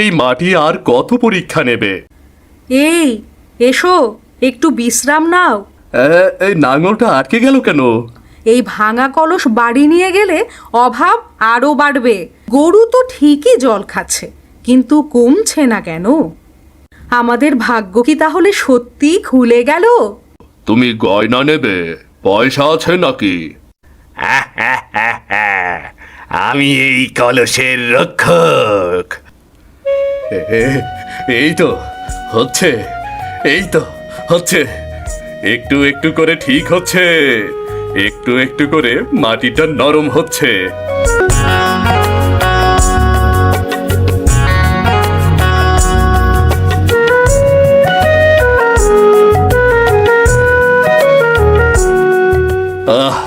এই মাটি আর কত পরীক্ষা নেবে? এই এসো, একটু বিশ্রাম নাও। এই নাঙলটা আটকে গেল কেন? এই ভাঙা কলস বাড়ি নিয়ে গেলে অভাব আরও বাড়বে। গরু তো ঠিকই জল খাচ্ছে, কিন্তু কমছে না কেন? আমাদের ভাগ্য কি তাহলে সত্যি খুলে গেল? তুমি গয়না নেবে? পয়সা আছে নাকি? আমি এই কলসের রক্ষক। এই তো হচ্ছে, এই তো হচ্ছে, একটু একটু করে ঠিক হচ্ছে, একটু একটু করে মাটিটা নরম হচ্ছে। আহ,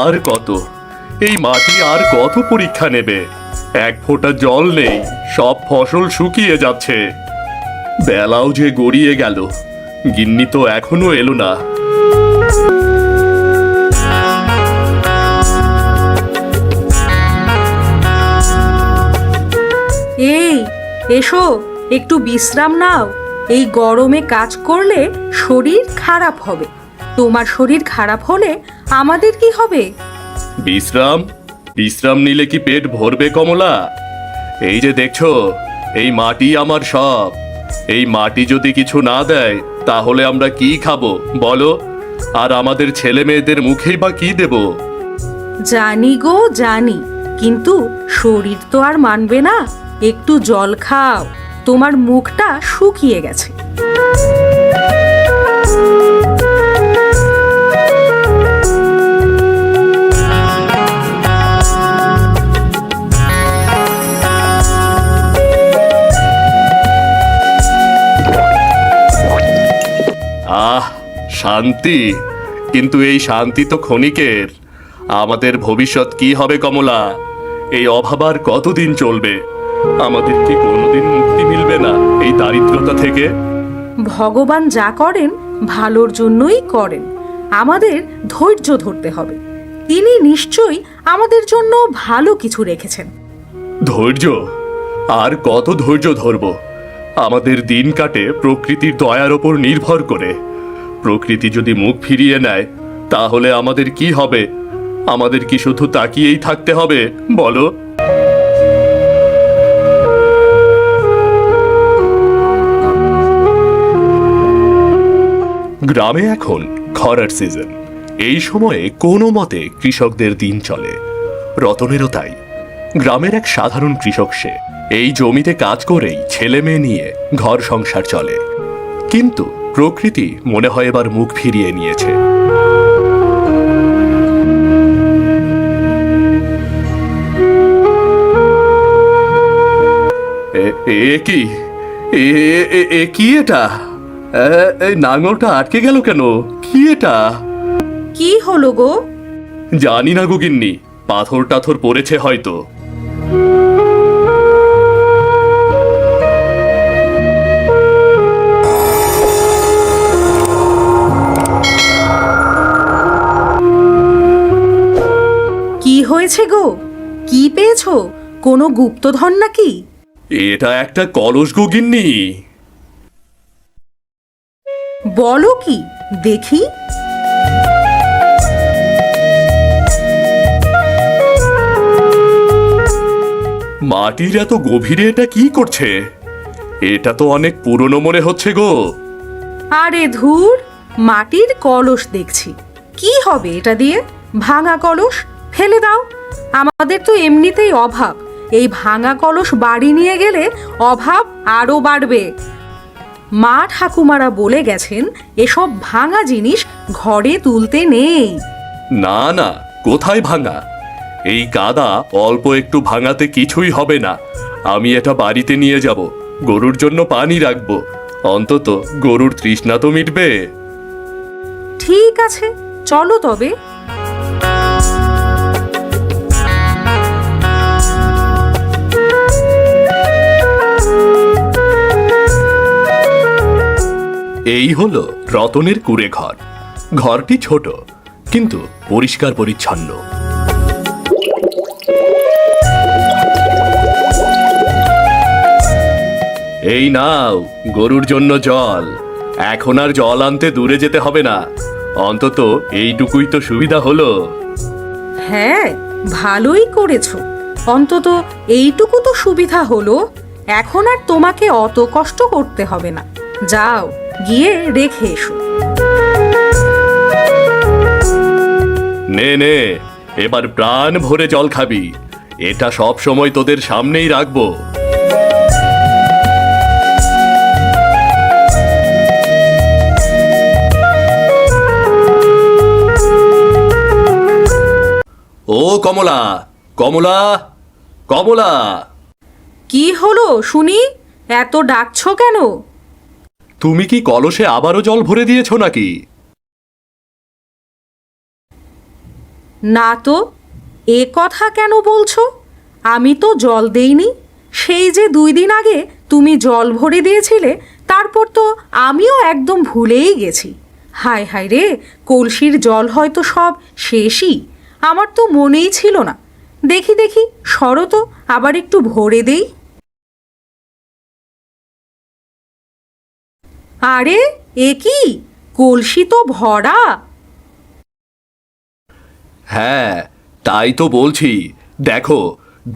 আর কত? এই মাটি আর কত পরীক্ষা নেবে? এক ফোঁটা জল নেই, সব ফসল শুকিয়ে যাচ্ছে। বেলাও যে গড়িয়ে গেল, গিন্নি তো এখনো এলো না। এই এসো, একটু বিশ্রাম নাও। এই গরমে কাজ করলে শরীর খারাপ হবে। তোমার শরীর খারাপ হলে আমাদের কি হবে? বিশ্রাম? বিশ্রাম নিলে কি পেট ভরবে কমলা? এই যে দেখছো, এই মাটি আমার সব। এই মাটি যদি কিছু না দেয় তাহলে আমরা কি খাবো বলো? আর আমাদের ছেলে মেয়েদের মুখেই বা কি দেব? জানি গো জানি, কিন্তু শরীর তো আর মানবে না। একটু জল খাও, তোমার মুখটা শুকিয়ে গেছে। আহ, শান্তি। কিন্তু এই শান্তি তো ক্ষণিকের। আমাদের ভবিষ্যৎ কি হবে কমলা? এই অভাব আর কতদিন চলবে? আমাদের কি কোনোদিন মুক্তি মিলবে না এই দারিদ্রতা থেকে? ভগবান যা করেন ভালোর জন্যই করেন। আমাদের ধৈর্য ধরতে হবে। তিনি নিশ্চয়ই আমাদের জন্য ভালো কিছু রেখেছেন। ধৈর্য? আর কত ধৈর্য ধরব? আমাদের দিন কাটে প্রকৃতির দয়ার ওপর নির্ভর করে। প্রকৃতি যদি মুখ ফিরিয়ে নেয় তাহলে আমাদের কি হবে? আমাদের কি শুধু তাকিয়েই থাকতে হবে বলো? গ্রামে এখন খরার সিজন। এই সময়ে কোনো মতে কৃষকদের দিন চলে। রতনেরও তাই। গ্রামের এক সাধারণ কৃষক সে। এই জমিতে কাজ করেই ছেলে মেয়ে নিয়ে ঘর সংসার চলে। কিন্তু প্রকৃতি মনে হয় এবার মুখ ফিরিয়ে নিয়েছে। কি কি এটা? এই নাঙলটা আটকে গেল কেন? কি এটা? কি হলো গো? জানি না গো গিন্নি, পাথর টাথর পড়েছে হয়তো। কি হয়েছে গো? কি পেয়েছো? কোনো গুপ্তধন নাকি? এটা একটা কলস গো গিন্নি। বলো কি দেখি। মাটির এত গভীরে এটা কি করছে? এটা তো অনেক পুরনো মনে হচ্ছে গো। আরে ধুর, মাটির কলস দেখছি। কি হবে এটা দিয়ে? ভাঙা কলস, ফেলে দাও। আমাদের তো এমনিতেই অভাব। এই ভাঙা কলস বাড়ি নিয়ে গেলে অভাব আরও বাড়বে। মা ঠাকুমারা বলে গেছেন এসব ভাঙা জিনিস ঘরে তুলতে নেই। না না, কোথায় ভাঙা? এই কাদা অল্প একটু ভাঙাতে কিছুই হবে না। আমি এটা বাড়িতে নিয়ে যাব, গরুর জন্য পানি রাখবো। অন্তত গরুর তৃষ্ণা তো মিটবে। ঠিক আছে, চলো তবে। এই হলো রতনের কুঁড়ে ঘর। ঘরটি ছোট কিন্তু পরিষ্কার পরিচ্ছন্ন। এই নাও গরুর জন্য জল। এখন আর জল আনতে দূরে যেতে হবে না, অন্তত এইটুকুই তো সুবিধা হলো। হ্যাঁ, ভালোই করেছো। অন্তত এইটুকু তো সুবিধা হলো। এখন আর তোমাকে অত কষ্ট করতে হবে না। যাও, গিয়ে রেখে এসো। নে নে, এবার প্রাণ ভরে জল খাবি। এটা সব সময় তোদের সামনেই রাখবো। ও কমলা, কমলা, কমলা! কি হলো শুনি? এত ডাকছো কেন? তুমি কি কলসে আবারও জল ভরে দিয়েছো নাকি? না তো, এ কথা কেন বলছো? আমি তো জল দেইনি। সেই যে 2 দিন আগে তুমি জল ভরে দিয়েছিলে, তারপর তো আমিও একদম ভুলেই গেছি। হায় হায় রে, কলসির জল হয়তো সব শেষই। আমার তো মনেই ছিল না। দেখি দেখি, সরো তো, আবার একটু ভরে দেই। আরে, এ কি? কলসি তো ভরা। হ্যাঁ, তাই তো বলছি। দেখো,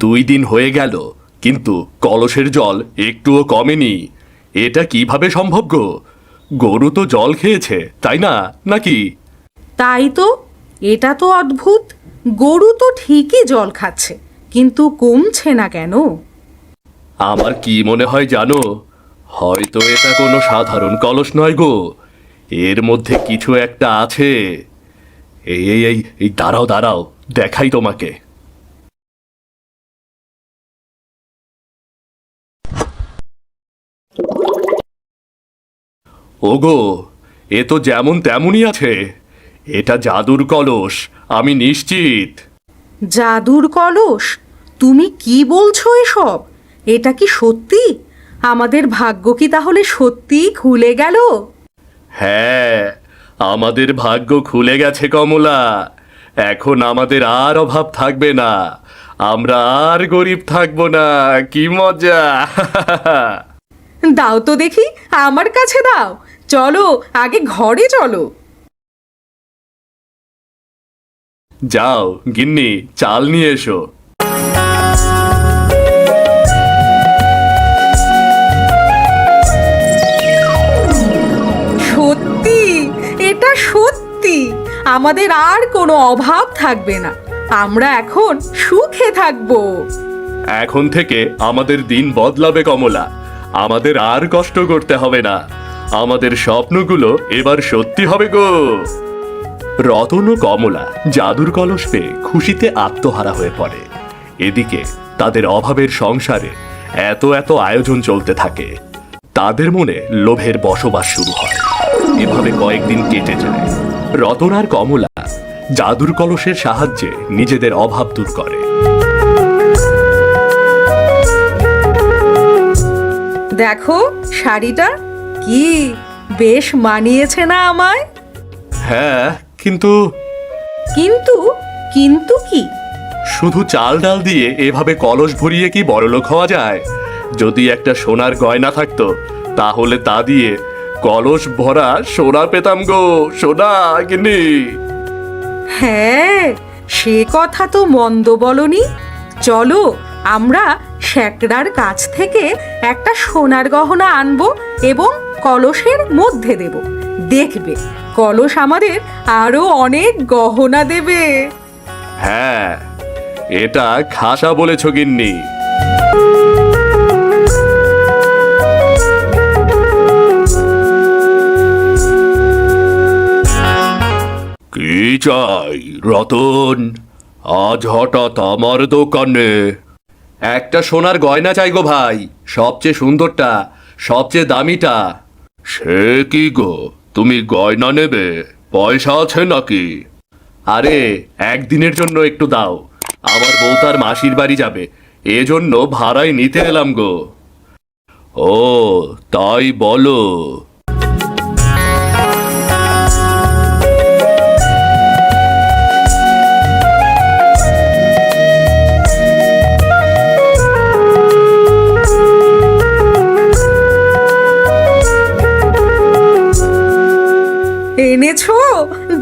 2 দিন হয়ে গেল, কিন্তু কলসের জল একটুও কমেনি। এটা কিভাবে সম্ভব গো? গরু তো জল খেয়েছে, তাই না, নাকি? তাই তো, এটা তো অদ্ভুত। গরু তো ঠিকই জল খাচ্ছে, কিন্তু কমছে না কেন? আমার কি মনে হয় জানো? হয়তো এটা কোনো সাধারণ কলস নয় গো। এর মধ্যে কিছু একটা আছে। এই এই এই এই দাঁড়াও দাঁড়াও, দেখাই তোমাকে। ওগো, এ তো যেমন তেমনই আছে। এটা জাদুর কলস, আমি নিশ্চিত। জাদুর কলস? তুমি কি বলছো এসব? এটা কি সত্যি? আমাদের ভাগ্য কি তাহলে সত্যিই খুলে গেল? হ্যাঁ, আমাদের ভাগ্য খুলে গেছে কমলা। এখন আমাদের আর অভাব থাকবে না। আমরা আর গরিব থাকবো না। কি মজা! দাও তো দেখি, আমার কাছে দাও। চলো, আগে ঘরে চলো। যাও গিন্নি, চাল নিয়ে এসো। সত্যি, এটা সত্যি। আমাদের আর কোনো অভাব থাকবে না। আমরা এখন সুখে থাকবো। এখন থেকে আমাদের দিন বদলাবে কমলা। আমাদের আর কষ্ট করতে হবে না। আমাদের স্বপ্নগুলো এবার সত্যি হবে গো। রতন ও কমলা জাদুর কলস পেয়ে খুশিতে আত্মহারা হয়ে পড়ে। এদিকে তাদের অভাবের সংসারে এত এত আয়োজন চলতে থাকে। তাদের মনে লোভের বসবাস শুরু হয়। এভাবে কয়েকদিন কেটে যায়। রতন আর কমলা জাদুর কলসের সাহায্যে নিজেদের অভাব দূর করে। দেখো শাড়িটা, কি বেশ মানিয়েছে না আমায়? হ্যাঁ, কিন্তু কিন্তু কিন্তু কি? শুধু চাল ডাল দিয়ে এভাবে কলস ভরিয়ে কি বড়লোক হওয়া যায়? যদি একটা সোনার গয়না থাকতো, তাহলে তা দিয়ে কলস ভরা সোনা পেতাম গো। সোনা গিন্নি। হ্যাঁ, সে কথা তো মন্দ বলনি। চলো, আমরা শ্যাকরার কাছ থেকে একটা সোনার গহনা আনবো এবং কলসের মধ্যে দেব। দেখবে, কলস আমাদের আরো অনেক গহনা দেবে। হ্যাঁ, এটা খাসা বলেছ গিন্নি। কি চাই রতন? আজ হঠাৎ আমার দোকানে? একটা সোনার গয়না চাই গো ভাই, সবচেয়ে সুন্দরটা, সবচেয়ে দামিটা। সে কি গো, তুমি গয়না নেবে? পয়সা আছে নাকি? আরে, একদিনের জন্য একটু দাও। আমার বউ তার মাসির বাড়ি যাবে, এজন্য ভাড়ায় নিতে এলাম গো। ও, তাই বলো।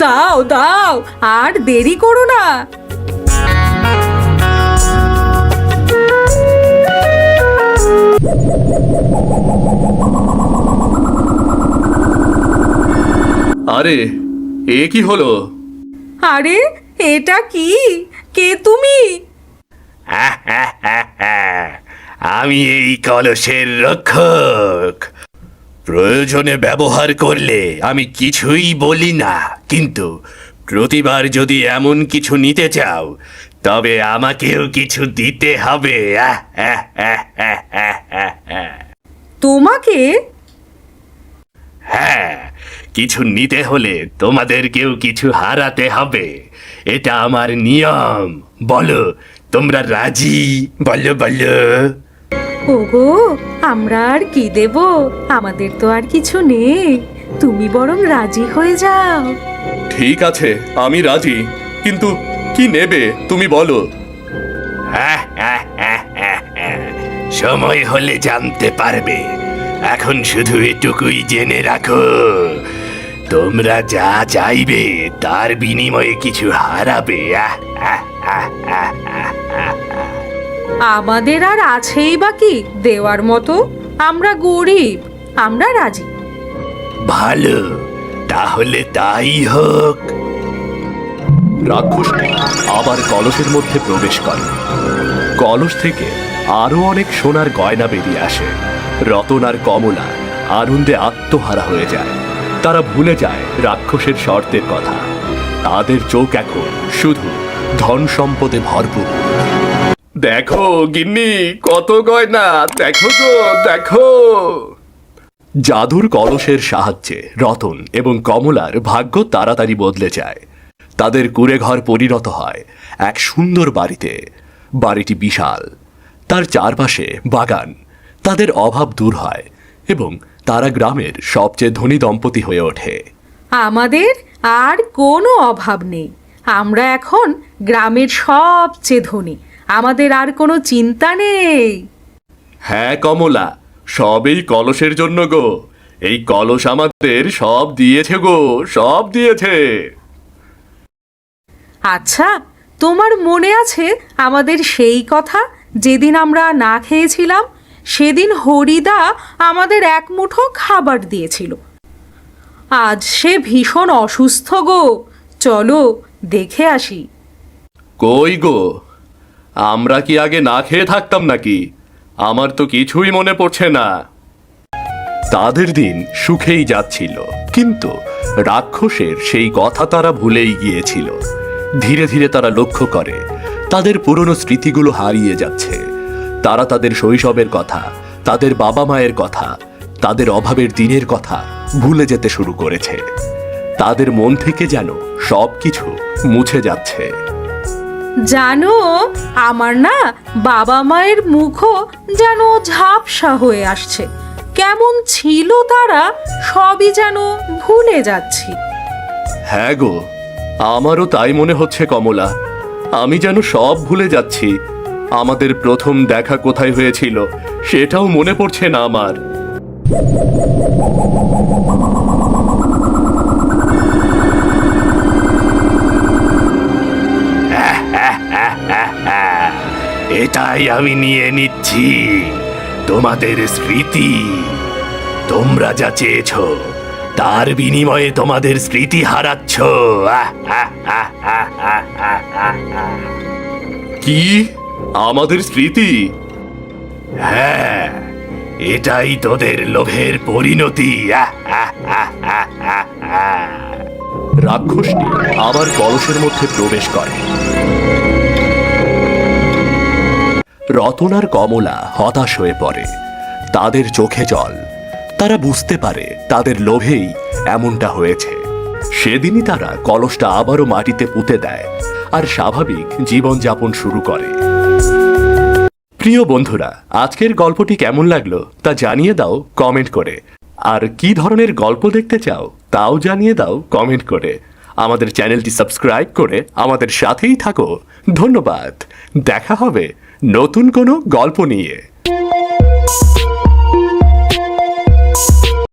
দাও দাও, আর দেরি করো না। আরে, এ কি হলো? আরে, এটা কি? কে তুমি? আমি এই কলসের রক্ষক। প্রয়োজনে ব্যবহার করলে আমি কিছুই বলি না, কিন্তু প্রতিবার যদি এমন কিছু নিতে চাও তবে আমাকেও কিছু দিতে হবে। তোমাকে? হ্যাঁ, কিছু নিতে হলে তোমাদেরকেও কিছু হারাতে হবে, এটা আমার নিয়ম। বলো, তোমরা রাজি? বলো বলো। ওগো, আমরা আর কি দেব? আমাদের তো আর কিছু নেই, তুমি বরং রাজি হয়ে যাও। ঠিক আছে, আমি রাজি, কিন্তু কি নেবে তুমি বলো। সময় হলে জানতে পারবে। এখন শুধু এটুকুই জেনে রাখো, তোমরা যা চাইবে তার বিনিময়ে কিছু হারাবে। আমাদের আর আছেই বা কি দেওয়ার মতো? আমরা গরিব, আমরা রাজি। ভালো, তাহলে তাই হোক। রাক্ষসটি আবার কলসের মধ্যে প্রবেশ করে। কলস থেকে আরো অনেক সোনার গয়না বেরিয়ে আসে। রতন আর কমলা আনন্দে আত্মহারা হয়ে যায়। তারা ভুলে যায় রাক্ষসের শর্তের কথা। তাদের চোখ এখন শুধু ধন সম্পদে ভরপুর। দেখো গিন্নি, কত গয়না, দেখো গো দেখো। জাদুর কলসের সাহায্যে রতন এবং কমলার ভাগ্য তাড়াতাড়ি বদলে যায়। তাদের কুঁড়ে ঘর পরিণত হয় এক সুন্দর বাড়িতে। বাড়িটি বিশাল, তার চারপাশে বাগান। তাদের অভাব দূর হয় এবং তারা গ্রামের সবচেয়ে ধনী দম্পতি হয়ে ওঠে। আমাদের আর কোনো অভাব নেই, আমরা এখন গ্রামের সবচেয়ে ধনী, আমাদের আর কোনো চিন্তা নেই। হ্যাঁ কমলা, সব এই কলসের জন্য গো। এই কলস আমাদের সব দিয়েছে গো, সব দিয়েছে। আচ্ছা, তোমার মনে আছে আমাদের সেই কথা, যেদিন আমরা না খেয়েছিলাম? সেদিন হরিদা আমাদের এক মুঠো খাবার দিয়েছিল। আজ সে ভীষণ অসুস্থ গো, চলো দেখে আসি। কই গো, আমরা কি আগে না খেয়ে থাকতাম নাকি? আমার তো কিছুই মনে পড়ছে না। তাদের দিন সুখেই যাচ্ছিল, কিন্তু রাক্ষসের সেই কথা তারা ভুলেই গিয়েছিল। ধীরে ধীরে তারা লক্ষ্য করে তাদের পুরনো স্মৃতিগুলো হারিয়ে যাচ্ছে। তারা তাদের শৈশবের কথা, তাদের বাবা মায়ের কথা, তাদের অভাবের দিনের কথা ভুলে যেতে শুরু করেছে। তাদের মন থেকে যেন সবকিছু মুছে যাচ্ছে। জানো, আমার না বাবা মায়ের মুখও যেন ঝাপসা হয়ে আসছে। কেমন ছিল তারা, সবই যেন ভুলে যাচ্ছি। হ্যাঁ গো, আমারও তাই মনে হচ্ছে কমলা। আমি যেন সব ভুলে যাচ্ছি। আমাদের প্রথম দেখা কোথায় হয়েছিল সেটাও মনে পড়ছে না আমার। এটাই আমি নিয়ে নিচ্ছি, তোমাদের স্মৃতি। তোমরা যা চেয়েছ তার বিনিময়ে তোমাদের স্মৃতি হারাচ্ছ। কি, আমাদের স্মৃতি? হ্যাঁ, এটাই তোদের লোভের পরিণতি। রাক্ষসটি আবার কলসের মধ্যে প্রবেশ করে। রতন আর কমলা হতাশ হয়ে পড়ে, তাদের চোখে জল। তারা বুঝতে পারে তাদের লোভেই এমনটা হয়েছে। সেদিনই তারা কলসটা আবারও মাটিতে পুঁতে দেয় আর স্বাভাবিক জীবনযাপন শুরু করে। প্রিয় বন্ধুরা, আজকের গল্পটি কেমন লাগলো তা জানিয়ে দাও কমেন্ট করে। আর কি ধরনের গল্প দেখতে চাও তাও জানিয়ে দাও কমেন্ট করে। আমাদের চ্যানেলটি সাবস্ক্রাইব করে আমাদের সাথেই থাকো। ধন্যবাদ। দেখা হবে নতুন কোনো গল্প নিয়ে।